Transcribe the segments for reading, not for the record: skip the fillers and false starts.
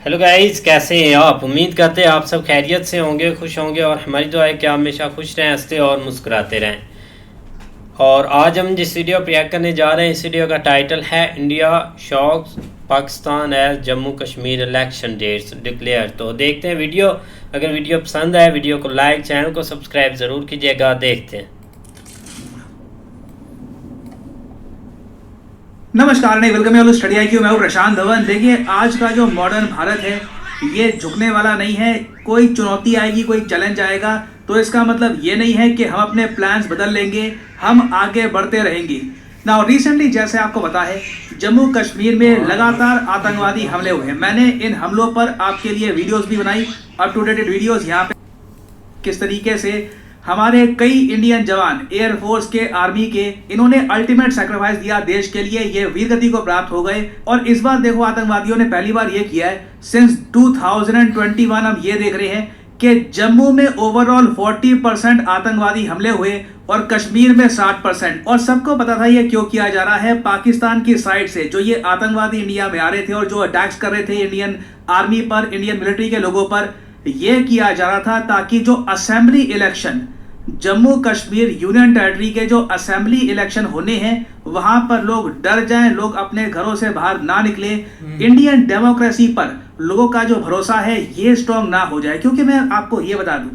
Hello guys, कैसे हैं आप? उम्मीद करते हैं आप सब खैरियत से होंगे, खुश होंगे और हमारी दुआ है कि आप हमेशा खुश रहें, हंसते और मुस्कुराते रहें। और आज हम जिस वीडियो पर रिएक्ट करने जा रहे हैं, इस वीडियो का टाइटल है India shocks Pakistan as Jammu Kashmir election dates declare. तो देखते हैं वीडियो। अगर वीडियो पसंद आए वीडियो को लाइक, चैनल को सब्सक्राइब ज़रूर कीजिएगा। देखते हैं। नमस्कार, नहीं वेलकम है स्टडी IQ। मैं हूँ प्रशांत धवन। देखिए, आज का जो मॉडर्न भारत है ये झुकने वाला नहीं है। कोई चुनौती आएगी, कोई चैलेंज आएगा तो इसका मतलब ये नहीं है कि हम अपने प्लान्स बदल लेंगे, हम आगे बढ़ते रहेंगे। नाउ रिसेंटली जैसे आपको पता है, जम्मू कश्मीर में लगातार आतंकवादी हमले हुए हैं। मैंने इन हमलों पर आपके लिए वीडियोस भी बनाई, अप टू डेटेड वीडियोस। यहाँ पे किस तरीके से हमारे कई इंडियन जवान, एयरफोर्स के, आर्मी के, इन्होंने अल्टीमेट सैक्रिफाइस दिया देश के लिए, ये वीरगति को प्राप्त हो गए। और इस बार देखो, आतंकवादियों ने पहली बार ये किया है सिंस 2021। हम ये देख रहे हैं कि जम्मू में ओवरऑल 40% आतंकवादी हमले हुए और कश्मीर में 60%। और सबको पता था ये क्यों किया जा रहा है। पाकिस्तान की साइड से जो ये आतंकवादी इंडिया में आ रहे थे और जो अटैक्स कर रहे थे इंडियन आर्मी पर, इंडियन मिलिट्री के लोगों पर, यह किया जा रहा था ताकि जो assembly election, Jammu Kashmir union territory के जो असेंबली इलेक्शन होने हैं, वहां पर लोग डर जाएं, लोग अपने घरों से बाहर ना निकले। इंडियन डेमोक्रेसी पर लोगों का जो भरोसा है ये स्ट्रांग ना हो जाए। क्योंकि मैं आपको ये बता दूं,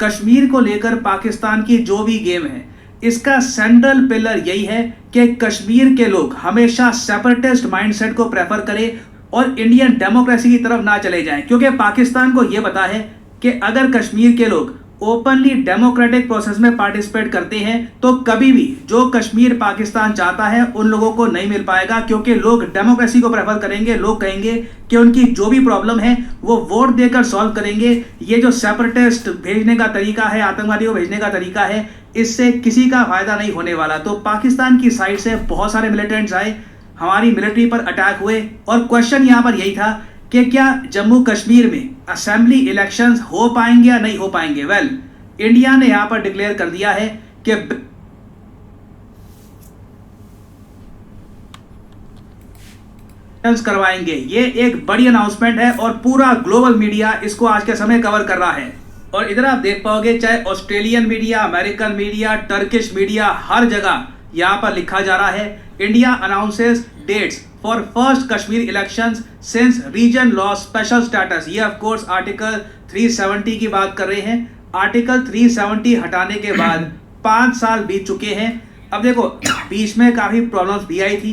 कश्मीर को लेकर पाकिस्तान की जो भी गेम है, इसका सेंट्रल पिलर यही है कि कश्मीर के लोग हमेशा सेपरेटिस्ट माइंडसेट को प्रेफर करें और इंडियन डेमोक्रेसी की तरफ ना चले जाएं। क्योंकि पाकिस्तान को यह पता है कि अगर कश्मीर के लोग ओपनली डेमोक्रेटिक प्रोसेस में पार्टिसिपेट करते हैं तो कभी भी जो कश्मीर पाकिस्तान चाहता है उन लोगों को नहीं मिल पाएगा। क्योंकि लोग डेमोक्रेसी को प्रेफर करेंगे, लोग कहेंगे कि उनकी जो भी प्रॉब्लम है वो वोट देकर सॉल्व करेंगे। ये जो सेपरेटिस्ट भेजने का तरीका है, आतंकवादी को भेजने का तरीका है, इससे किसी का फायदा नहीं होने वाला। तो पाकिस्तान की साइड से बहुत सारे मिलिटेंट्स आए, हमारी मिलिट्री पर अटैक हुए और क्वेश्चन यहां पर यही था कि क्या जम्मू कश्मीर में असेंबली इलेक्शंस हो पाएंगे या नहीं हो पाएंगे। वेल, इंडिया ने यहां पर डिक्लेयर कर दिया है कि करवाएंगे। ये एक बड़ी अनाउंसमेंट है और पूरा ग्लोबल मीडिया इसको आज के समय कवर कर रहा है। और इधर आप देख पाओगे, चाहे Australian media, American media, Turkish media, हर जगह यहां पर लिखा जा रहा है India announces dates for first Kashmir elections since region loss special status. ये ऑफ कोर्स आर्टिकल 370 की बात कर रहे हैं। आर्टिकल 370 हटाने के बाद 5 साल बीत चुके हैं। अब देखो, बीच में काफी प्रॉब्लम्स भी आई थी।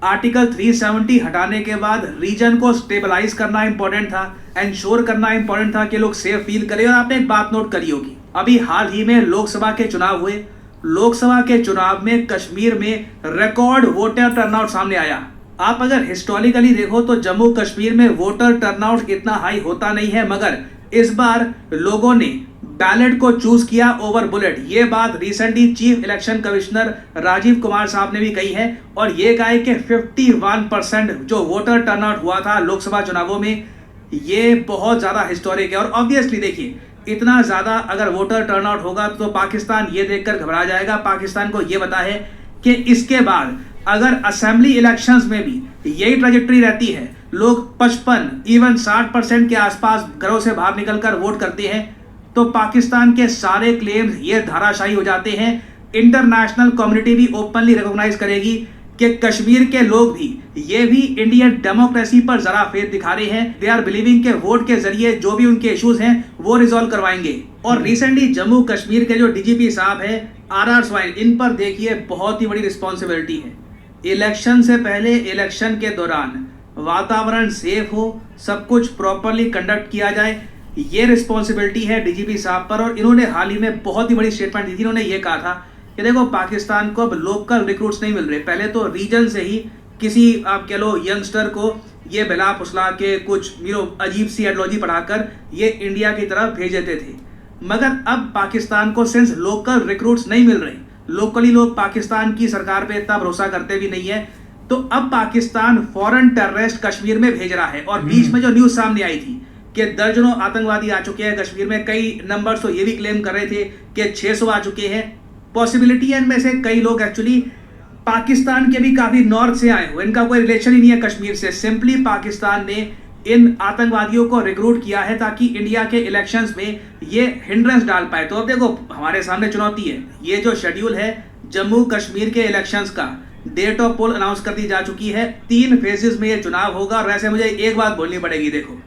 आर्टिकल 370 हटाने के बाद रीजन को स्टेबलाइज करना इंपॉर्टेंट था, एंश्योर करना इंपॉर्टेंट था कि लोग सेफ फील करें। और आपने एक बात नोट करी होगी, अभी हाल ही में लोकसभा के चुनाव हुए। लोकसभा के चुनाव में कश्मीर में रिकॉर्ड वोटर टर्नआउट सामने आया। आप अगर हिस्टोरिकली देखो तो जम्मू कश्मीर में वोटर टर्नआउट इतना हाई होता नहीं है, मगर इस बार लोगों ने बैलेट को चूज किया ओवर बुलेट। ये बात recently chief election commissioner Rajeev Kumar साहब ने भी कही है। और ये कहा है कि 51% जो वोटर टर्नआउट हुआ था लोकसभा चुनावों में, ये बहुत ज्यादा हिस्टोरिक है। और ऑब्वियसली देखिए, इतना ज्यादा अगर वोटर टर्नआउट होगा तो पाकिस्तान ये देखकर घबरा जाएगा। पाकिस्तान को ये पता है कि इसके बाद अगर असेंबली इलेक्शंस में भी यही ट्रैजेक्टरी रहती है, लोग 55 इवन 60% के आसपास घरों से बाहर निकलकर वोट करते हैं, तो पाकिस्तान के सारे क्लेम्स ये धाराशायी हो जाते हैं। इंटरनेशनल कम्युनिटी भी ओपनली रिकॉग्नाइज करेगी कि कश्मीर के लोग भी, ये भी इंडियन डेमोक्रेसी पर जरा फेथ दिखा रहे हैं। दे आर बिलीविंग के वोट के जरिए जो भी उनके इश्यूज हैं वो रिजॉल्व करवाएंगे। और रिसेंटली जम्मू कश्मीर के जो DGP साहब है RR स्वाइन, इन पर देखिए बहुत ही बड़ी रिस्पॉन्सिबिलिटी है। इलेक्शन से पहले, इलेक्शन के दौरान वातावरण सेफ हो, सब कुछ प्रॉपरली कंडक्ट किया जाए, ये रिस्पॉन्सिबिलिटी है DGP साहब पर। और इन्होंने हाल ही में बहुत ही बड़ी स्टेटमेंट दी थी। इन्होंने ये कहा था कि देखो, पाकिस्तान को अब लोकल रिक्रूट्स नहीं मिल रहे। पहले तो रीजन से ही किसी, आप कह लो, यंगस्टर को ये बिला फुसला के कुछ अजीब सी आइडियोलॉजी पढ़ाकर ये इंडिया की तरफ भेज देते थे। मगर अब पाकिस्तान को सिंस लोकल रिक्रूट्स नहीं मिल रहे, लोकली लोग पाकिस्तान की सरकार पे इतना भरोसा करते भी नहीं है, तो अब पाकिस्तान फॉरेन टेररिस्ट कश्मीर में भेज रहा है। और बीच में जो न्यूज सामने आई थी कि दर्जनों आतंकवादी आ चुके हैं कश्मीर में, कई नंबर्स तो ये भी क्लेम कर रहे थे कि 600 आ चुके हैं। पॉसिबिलिटी है इनमें से कई लोग एक्चुअली पाकिस्तान के भी काफी नॉर्थ से आए हुए, इनका कोई रिलेशन ही नहीं है कश्मीर से। सिंपली पाकिस्तान ने इन आतंकवादियों को रिक्रूट किया है ताकि इंडिया के इलेक्शंस में ये हिंड्रेंस डाल पाए। तो अब देखो हमारे सामने चुनौती है, ये जो शेड्यूल है जम्मू कश्मीर के इलेक्शंस का, डेट ऑफ पोल अनाउंस कर दी जा चुकी है, 3 फेजेस में ये चुनाव होगा। और वैसे मुझे एक बात बोलनी पड़ेगी, देखो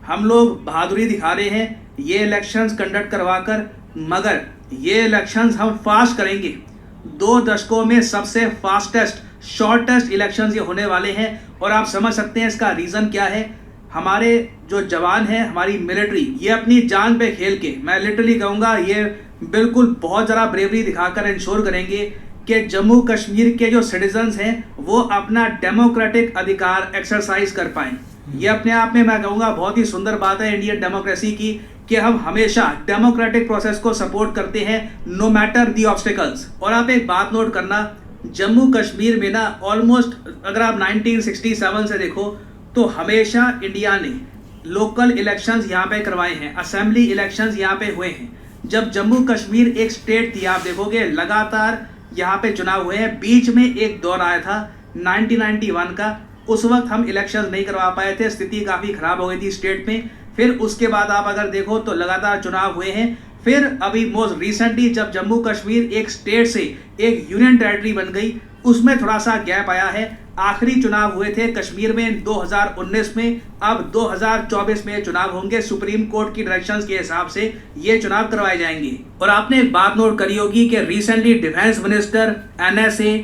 हम लोग बहादुरी दिखा रहे हैं ये इलेक्शंस कंडक्ट करवा कर, मगर ये इलेक्शंस हम फास्ट करेंगे। 2 दशकों में सबसे फास्टेस्ट शॉर्टेस्ट इलेक्शंस ये होने वाले हैं। और आप समझ सकते हैं इसका रीज़न क्या है। हमारे जो जवान हैं, हमारी मिलिट्री, ये अपनी जान पे खेल के, मैं लिटरली कहूँगा ये बिल्कुल बहुत ज़रा ब्रेवरी दिखाकर इंश्योर करेंगे कि जम्मू कश्मीर के जो सिटीजन्स हैं वो अपना डेमोक्रेटिक अधिकार एक्सरसाइज कर पाएँ। ये अपने आप में मैं कहूँगा बहुत ही सुंदर बात है इंडियन डेमोक्रेसी की, कि हम हमेशा डेमोक्रेटिक प्रोसेस को सपोर्ट करते हैं नो मैटर दी ऑब्स्टिकल्स। और आप एक बात नोट करना, जम्मू कश्मीर में ना ऑलमोस्ट अगर आप 1967 से देखो तो हमेशा इंडिया ने लोकल इलेक्शंस यहाँ पे करवाए हैं, असेंबली इलेक्शंस यहाँ पे हुए हैं। जब जम्मू कश्मीर एक स्टेट थी, आप देखोगे लगातार यहाँ पे चुनाव हुए हैं। बीच में एक दौर आया था 1991 का, उस वक्त हम इलेक्शंस नहीं करवा पाए थे, स्थिति काफ़ी खराब हो गई थी स्टेट में। फिर उसके बाद आप अगर देखो तो लगातार चुनाव हुए हैं। फिर अभी मोस्ट रिसेंटली जब जम्मू कश्मीर एक स्टेट से एक यूनियन टेरिटरी बन गई, उसमें थोड़ा सा गैप आया है। आखिरी चुनाव हुए थे कश्मीर में 2019 में, अब 2024 में चुनाव होंगे। सुप्रीम कोर्ट की डायरेक्शंस के हिसाब से ये चुनाव करवाए जाएंगे। और आपने एक बात नोट करी होगी कि रिसेंटली डिफेंस मिनिस्टर, NSA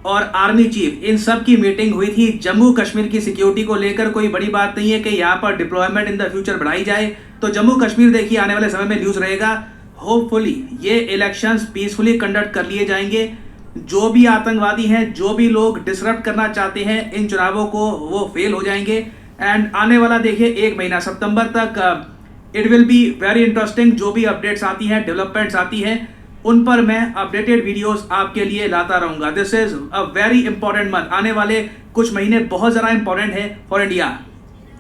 और आर्मी चीफ, इन सब की मीटिंग हुई थी। जम्मू कश्मीर की सिक्योरिटी को लेकर कोई बड़ी बात नहीं है कि यहाँ पर डिप्लॉयमेंट इन द फ्यूचर बढ़ाई जाए। तो जम्मू कश्मीर देखिए आने वाले समय में न्यूज़ रहेगा। होपफुली ये इलेक्शंस पीसफुली कंडक्ट कर लिए जाएंगे। जो भी आतंकवादी हैं, जो भी लोग डिसरप्ट करना चाहते हैं इन चुनावों को, वो फेल हो जाएंगे। एंड आने वाला देखिए 1 महीना सितंबर तक it will be very interesting. जो भी अपडेट्स आती हैं, डेवलपमेंट्स आती हैं, उन पर मैं अपडेटेड वीडियोस आपके लिए लाता रहूंगा। This is a very important month. आने वाले कुछ महीने बहुत ज़्यादा इंपॉर्टेंट है फॉर इंडिया।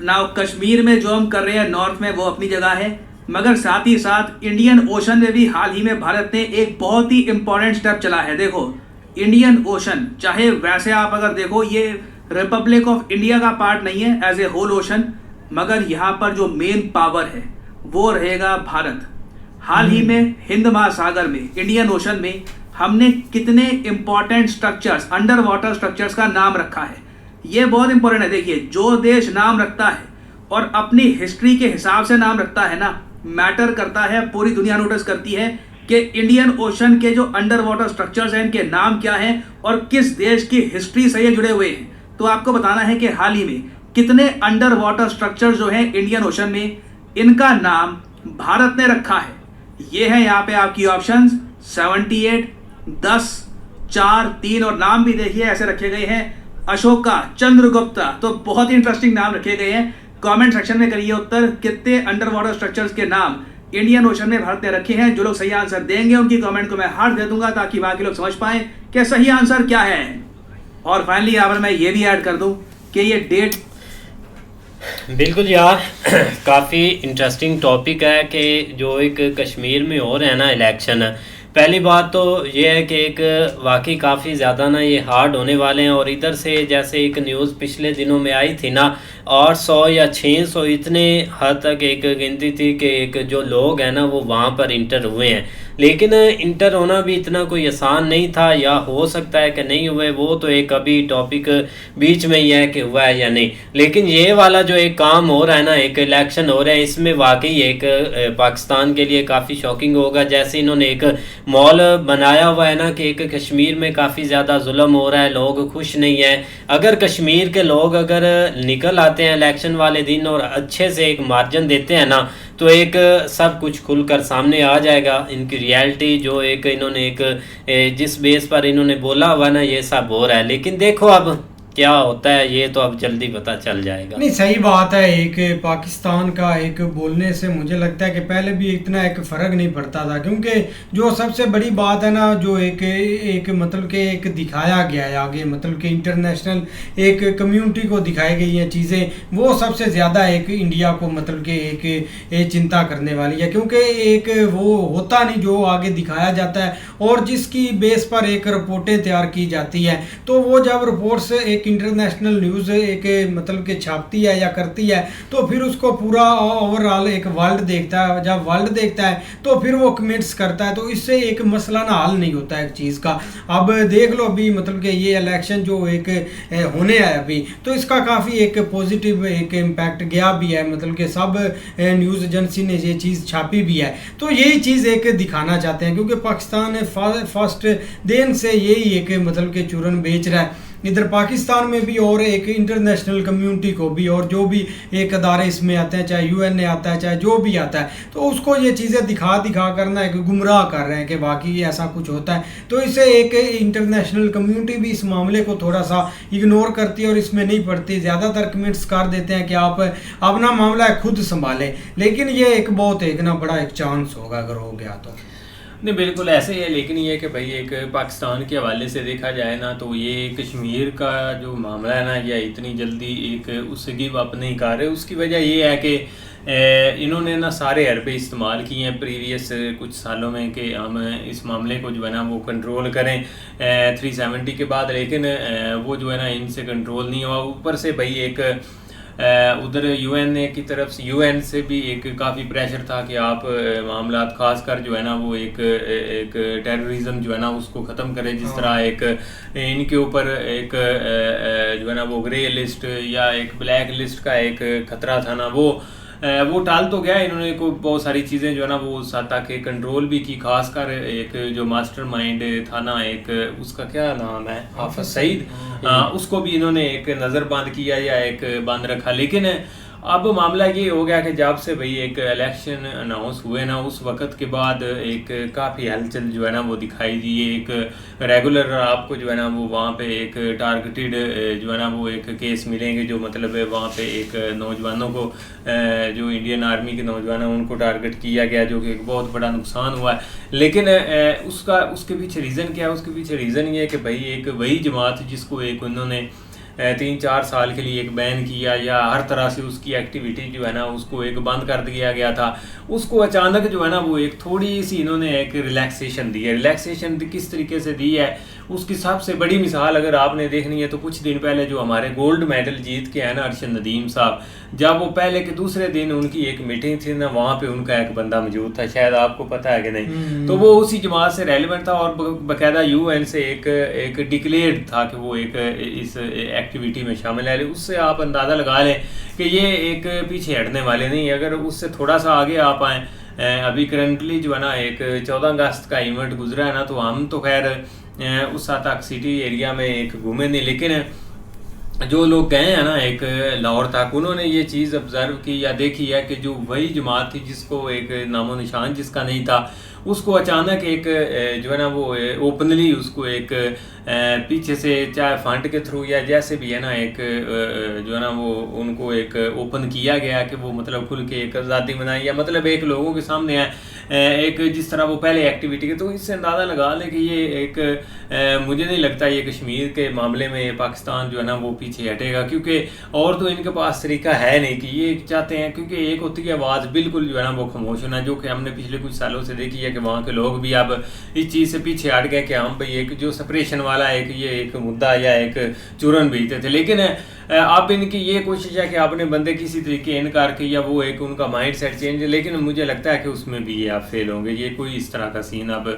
नाउ कश्मीर में जो हम कर रहे हैं नॉर्थ में, वो अपनी जगह है, मगर साथ ही साथ इंडियन ओशन में भी हाल ही में भारत ने एक बहुत ही इंपॉर्टेंट स्टेप चला है। देखो इंडियन ओशन, चाहे वैसे आप अगर देखो ये रिपब्लिक ऑफ इंडिया का पार्ट नहीं है एज ए होल ओशन, मगर यहाँ पर जो मेन पावर है वो रहेगा भारत। हाल ही में हिंद महासागर में, इंडियन ओशन में, हमने कितने important structures, under water structures का नाम रखा है। ये बहुत इंपॉर्टेंट है। देखिए जो देश नाम रखता है और अपनी हिस्ट्री के हिसाब से नाम रखता है ना, मैटर करता है। पूरी दुनिया नोटिस करती है कि इंडियन ओशन के जो अंडर वाटर स्ट्रक्चर्स हैं इनके नाम क्या हैं और किस देश की हिस्ट्री से ये जुड़े हुए हैं। तो आपको बताना है कि हाल ही में कितने अंडर वाटर स्ट्रक्चर्स जो हैं इंडियन ओशन में, इनका नाम भारत ने रखा है। ये है यहाँ पे आपकी ऑप्शंस 78, 10, 4, 3 और नाम भी देखिए ऐसे रखे गए हैं, अशोका, चंद्रगुप्ता। तो बहुत ही इंटरेस्टिंग नाम रखे गए हैं। कमेंट सेक्शन में करिए उत्तर, कितने अंडर वाटर स्ट्रक्चर्स के नाम इंडियन ओशन में भारत ने रखे हैं। जो लोग सही आंसर देंगे उनकी कमेंट को मैं हार्ट दे दूंगा ताकि बाकी लोग समझ पाएं कि सही आंसर क्या है। और फाइनली यहाँ पर मैं ये भी ऐड कर दूं कि ये डेट, बिल्कुल यार काफ़ी इंटरेस्टिंग टॉपिक है कि जो एक कश्मीर में हो रहा है ना इलेक्शन। पहली बात तो ये है कि एक वाकई काफ़ी ज़्यादा ना ये हार्ड होने वाले हैं। और इधर से जैसे एक न्यूज़ पिछले दिनों में आई थी ना, 800 या 600 इतने हद तक एक गिनती थी कि एक जो लोग हैं ना वो वहाँ पर इंटर हुए हैं। लेकिन इंटर होना भी इतना कोई आसान नहीं था, या हो सकता है कि नहीं हुए, वो तो एक अभी टॉपिक बीच में ही है कि हुआ है या नहीं। लेकिन ये वाला जो एक काम हो रहा है ना, एक इलेक्शन हो रहा है, इसमें वाकई एक पाकिस्तान के लिए काफ़ी शॉकिंग होगा। जैसे इन्होंने एक मॉल बनाया हुआ है ना कि एक कश्मीर में काफ़ी ज़्यादा जुल्म हो रहा है, लोग खुश नहीं है। अगर कश्मीर के लोग अगर निकल आते हैं इलेक्शन वाले दिन और अच्छे से एक मार्जिन देते हैं ना, तो एक सब कुछ खुलकर सामने आ जाएगा। इनकी रियलिटी जो एक इन्होंने एक जिस बेस पर इन्होंने बोला हुआ ना, ये सब हो रहा है। लेकिन देखो अब क्या होता है, ये तो अब जल्दी पता चल जाएगा। नहीं सही बात है। एक पाकिस्तान का एक बोलने से मुझे लगता है कि पहले भी इतना एक फ़र्क नहीं पड़ता था, क्योंकि जो सबसे बड़ी बात है ना, जो एक मतलब कि एक दिखाया गया है आगे, मतलब कि इंटरनेशनल एक कम्युनिटी को दिखाई गई हैं चीज़ें, वो सबसे ज़्यादा एक इंडिया को मतलब कि एक चिंता करने वाली है। क्योंकि एक वो होता नहीं जो आगे दिखाया जाता है और जिसकी बेस पर एक रिपोर्टें तैयार की जाती हैं, तो वो जब रिपोर्ट्स एक एक इंटरनेशनल न्यूज़ एक मतलब कि छापती है या करती है तो फिर उसको पूरा ओवरऑल एक वर्ल्ड देखता है, जब वर्ल्ड देखता है तो फिर वो कमेंट्स करता है, तो इससे एक मसला ना हल नहीं होता है एक चीज़ का। अब देख लो अभी मतलब कि ये इलेक्शन जो एक होने है अभी, तो इसका काफ़ी एक पॉजिटिव एक इम्पैक्ट गया भी है, मतलब कि सब न्यूज़ एजेंसी ने ये चीज़ छापी भी है। तो यही चीज़ एक दिखाना चाहते हैं, क्योंकि पाकिस्तान फर्स्ट दिन से यही एक मतलब कि चूरन बेच रहा है इधर पाकिस्तान में भी और एक इंटरनेशनल कम्युनिटी को भी, और जो भी एक अदारे इसमें आते हैं, चाहे यूएन आता है चाहे जो भी आता है, तो उसको ये चीज़ें दिखा करना है कि गुमराह कर रहे हैं कि वाकई ऐसा कुछ होता है। तो इसे एक इंटरनेशनल कम्युनिटी भी इस मामले को थोड़ा सा इग्नोर करती है और इसमें नहीं पड़ती, ज़्यादातर कमेंट्स कर देते हैं कि आप अपना मामला है खुद संभालें, लेकिन ये एक बहुत एक ना बड़ा एक चांस होगा अगर हो गया तो। नहीं बिल्कुल ऐसे ही है, लेकिन ये कि भाई एक पाकिस्तान के हवाले से देखा जाए ना तो ये कश्मीर का जो मामला है ना, या इतनी जल्दी एक उससे गिव अप नहीं कर रहे। उसकी वजह ये है कि इन्होंने ना सारे हरबे इस्तेमाल किए हैं प्रीवियस कुछ सालों में कि हम इस मामले को जो है ना वो कंट्रोल करें 370 के बाद, लेकिन वो जो है ना इनसे कंट्रोल नहीं हुआ। ऊपर से भाई एक उधर यूएन की तरफ से, यूएन से भी एक काफ़ी प्रेशर था कि आप मामला खासकर जो है ना वो एक टेररिज्म जो है ना उसको ख़त्म करें, जिस तरह एक इनके ऊपर एक जो है ना वो ग्रे लिस्ट या एक ब्लैक लिस्ट का एक ख़तरा था ना, वो टाल तो गया इन्होंने को बहुत सारी चीज़ें जो है ना वो सत्ता के कंट्रोल भी की। खासकर एक जो मास्टरमाइंड था ना, एक उसका क्या नाम है, हाफिज सईद, उसको भी इन्होंने एक नज़रबंद किया या एक बंद रखा। लेकिन अब मामला ये हो गया कि जब से भाई एक इलेक्शन अनाउंस हुए ना, उस वक्त के बाद एक काफ़ी हलचल जो है ना वो दिखाई दी। एक रेगुलर आपको जो है ना वो वहाँ पे एक टारगेटेड जो है ना वो एक केस मिलेंगे, जो मतलब है वहाँ पे एक नौजवानों को जो इंडियन आर्मी के नौजवान हैं उनको टारगेट किया गया, जो कि एक बहुत बड़ा नुकसान हुआ है। लेकिन उसके पीछे रीज़न क्या है? उसके पीछे रीज़न ये है कि भाई एक वही जमात जिसको एक उन्होंने 3-4 साल के लिए एक बैन किया या हर तरह से उसकी एक्टिविटी जो है ना उसको एक बंद कर दिया गया था, उसको अचानक जो है ना वो एक थोड़ी सी इन्होंने एक रिलैक्सेशन दी है। रिलैक्सेशन किस तरीके से दी है उसकी सबसे बड़ी मिसाल अगर आपने देखनी है तो कुछ दिन पहले जो हमारे गोल्ड मेडल जीत के हैं ना अरशद नदीम साहब, जब वो पहले के दूसरे दिन उनकी एक मीटिंग थी ना, वहाँ पे उनका एक बंदा मौजूद था, शायद आपको पता है कि नहीं, तो वो उसी जमात से रेलिवेंट था और बाकायदा यूएन से एक डिक्लेयर्ड था कि वो एक इस एक्टिविटी में शामिल है। उससे आप अंदाज़ा लगा लें कि ये एक पीछे हटने वाले नहीं। अगर उससे थोड़ा सा आगे आप आएँ, अभी करंटली जो है ना एक 14 अगस्त का इवेंट गुजरा है ना, तो हम तो खैर उस तक सिटी एरिया में एक घूमे नहीं, लेकिन जो लोग गए हैं ना एक लाहौर तक, उन्होंने ये चीज़ ऑब्ज़र्व की या देखी है कि जो वही जमात थी जिसको एक नामो निशान जिसका नहीं था, उसको अचानक एक जो है ना वो ओपनली उसको एक पीछे से चाहे फंड के थ्रू या जैसे भी है ना एक जो है ना वो उनको एक ओपन किया गया कि वो मतलब खुल के एक आज़ादी मनाई या मतलब एक लोगों के सामने है एक जिस तरह वो पहले एक्टिविटी के। तो इससे अंदाज़ा लगा लें कि ये एक मुझे नहीं लगता ये कश्मीर के मामले में पाकिस्तान जो है ना वो पीछे हटेगा, क्योंकि और तो इनके पास तरीका है नहीं कि ये चाहते हैं, क्योंकि एक होती है आवाज़ बिल्कुल जो है ना वो खामोश होना, जो कि हमने पिछले कुछ सालों से देखी है कि वहाँ के लोग भी अब इस चीज़ से पीछे हट गए कि हम भाई एक जो सेपरेशन वाला एक ये एक मुद्दा या एक चूरन भेजते थे। लेकिन अब इनकी ये कोशिश है कि अपने बंदे किसी तरीके इन करके या वो एक उनका माइंड सेट चेंज, लेकिन मुझे लगता है कि उसमें भी ये आप फेल होंगे। ये कोई इस तरह का सीन अब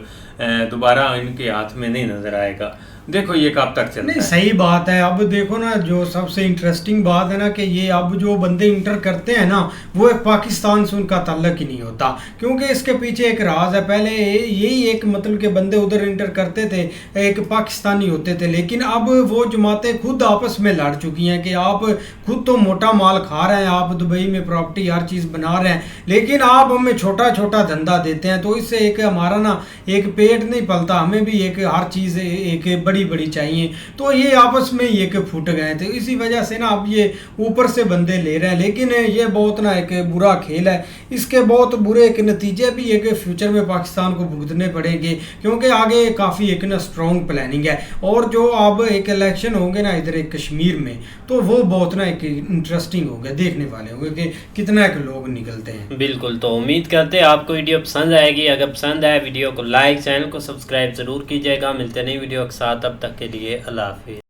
दोबारा इनके हाथ में नहीं नज़र आएगा। देखो ये कब तक चलता है। सही बात है। अब देखो ना जो सबसे इंटरेस्टिंग बात है ना कि ये अब जो बंदे इंटर करते हैं ना वो एक पाकिस्तान से उनका ताल्लुक ही नहीं होता, क्योंकि इसके पीछे एक राज है। पहले यही एक मतलब के बंदे उधर इंटर करते थे, एक पाकिस्तानी होते थे, लेकिन अब वो जमातें खुद आपस में लड़ चुकी हैं कि आप खुद तो मोटा माल खा रहे हैं, आप दुबई में प्रॉपर्टी हर चीज़ बना रहे हैं, लेकिन आप हमें छोटा छोटा धंधा देते हैं, तो इससे एक हमारा ना एक पेट नहीं पलता, हमें भी एक हर चीज़ एक बड़ी चाहिए। तो ये आपस में ये के फूट गए थे, इसी वजह से ना अब ये ऊपर से बंदे ले रहे हैं। लेकिन ये बहुत ना एक बुरा खेल है, इसके बहुत बुरे एक नतीजे भी एक फ्यूचर में पाकिस्तान को भुगतने पड़ेंगे, क्योंकि आगे काफ़ी एक ना स्ट्रॉन्ग प्लानिंग है। और जो अब एक इलेक्शन होंगे ना इधर एक कश्मीर में, तो वो बहुत ना एक इंटरेस्टिंग होंगे, देखने वाले होंगे कि कितना एक लोग निकलते हैं। बिल्कुल, तो उम्मीद करते हैं आपको वीडियो पसंद आएगी। अगर पसंद आए वीडियो को लाइक, चैनल को सब्सक्राइब जरूर कीजिएगा। मिलते नई वीडियो के साथ, तब तक के लिए अल्लाह हाफिज़।